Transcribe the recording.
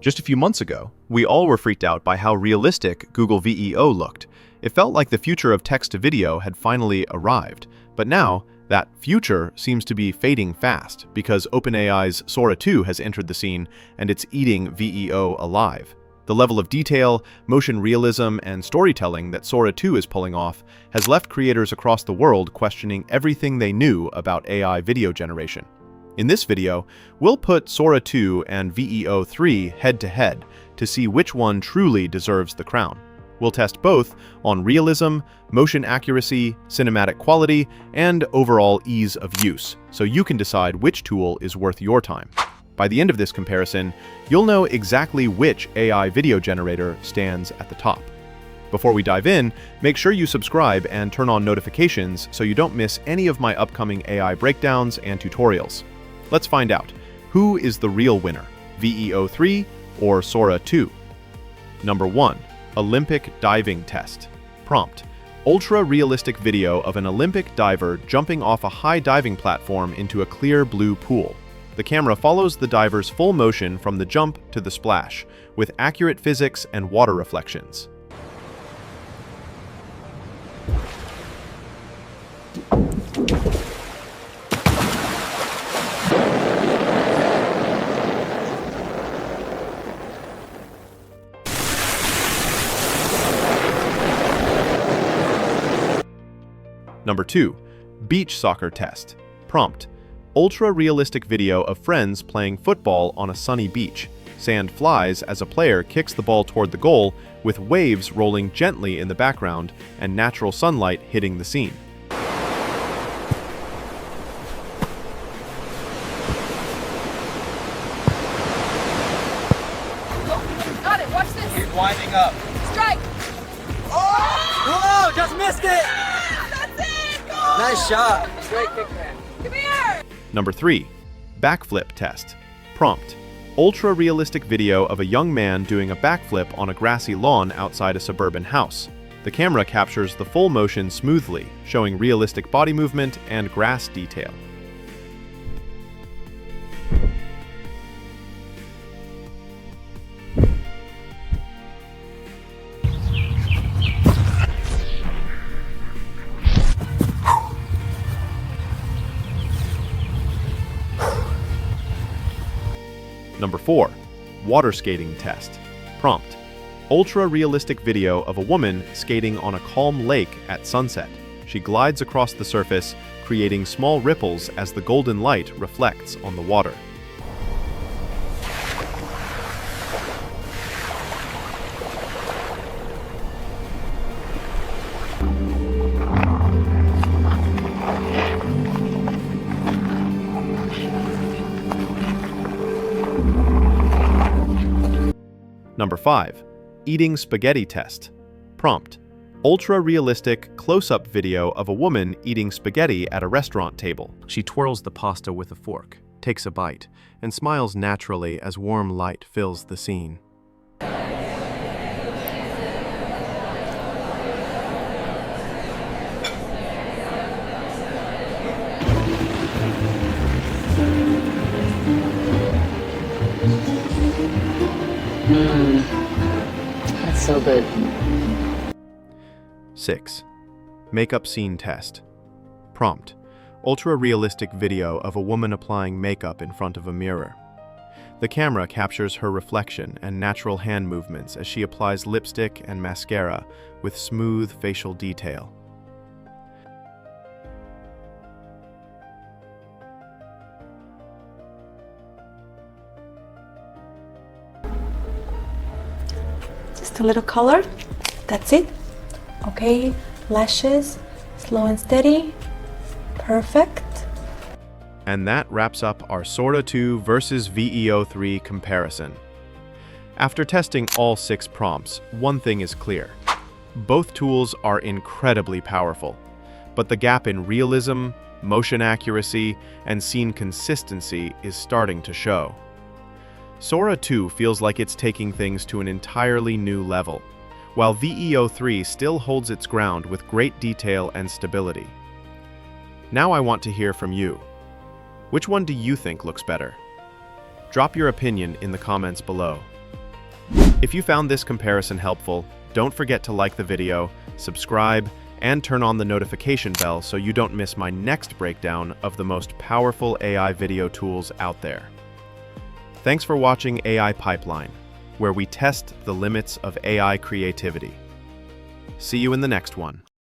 Just a few months ago, we all were freaked out by how realistic Google VEO looked. It felt like the future of text-to-video had finally arrived. But now, that future seems to be fading fast because OpenAI's Sora 2 has entered the scene and it's eating VEO alive. The level of detail, motion realism, and storytelling that Sora 2 is pulling off has left creators across the world questioning everything they knew about AI video generation. In this video, we'll put Sora 2 and VEO 3 head-to-head to see which one truly deserves the crown. We'll test both on realism, motion accuracy, cinematic quality, and overall ease of use, so you can decide which tool is worth your time. By the end of this comparison, you'll know exactly which AI video generator stands at the top. Before we dive in, make sure you subscribe and turn on notifications so you don't miss any of my upcoming AI breakdowns and tutorials. Let's find out, who is the real winner, VEO 3 or Sora 2? Number 1. Olympic diving test. Prompt: ultra-realistic video of an Olympic diver jumping off a high diving platform into a clear blue pool. The camera follows the diver's full motion from the jump to the splash, with accurate physics and water reflections. Number 2. Beach soccer test. Prompt: ultra-realistic video of friends playing football on a sunny beach. Sand flies as a player kicks the ball toward the goal, with waves rolling gently in the background and natural sunlight hitting the scene. Got it, watch this! Keep winding up. Strike! Whoa, just missed it! That's it! Goal! Nice shot. Great kick, man. Come here! Number 3. Backflip test. Prompt: ultra-realistic video of a young man doing a backflip on a grassy lawn outside a suburban house. The camera captures the full motion smoothly, showing realistic body movement and grass detail. Number 4. Water skating test. Prompt: ultra-realistic video of a woman skating on a calm lake at sunset. She glides across the surface, creating small ripples as the golden light reflects on the water. Number 5. Eating spaghetti test. Prompt: ultra-realistic close-up video of a woman eating spaghetti at a restaurant table. She twirls the pasta with a fork, takes a bite, and smiles naturally as warm light fills the scene. That's so good. 6. Makeup scene test. Prompt: ultra-realistic video of a woman applying makeup in front of a mirror. The camera captures her reflection and natural hand movements as she applies lipstick and mascara with smooth facial detail. Just a little color, that's it. Okay, lashes, slow and steady, perfect. And that wraps up our Sora 2 versus VEO 3 comparison. After testing all 6 prompts, one thing is clear. Both tools are incredibly powerful, but the gap in realism, motion accuracy, and scene consistency is starting to show. Sora 2 feels like it's taking things to an entirely new level, while VEO 3 still holds its ground with great detail and stability. Now I want to hear from you. Which one do you think looks better? Drop your opinion in the comments below. If you found this comparison helpful, don't forget to like the video, subscribe, and turn on the notification bell so you don't miss my next breakdown of the most powerful AI video tools out there. Thanks for watching AI Pipeline, where we test the limits of AI creativity. See you in the next one.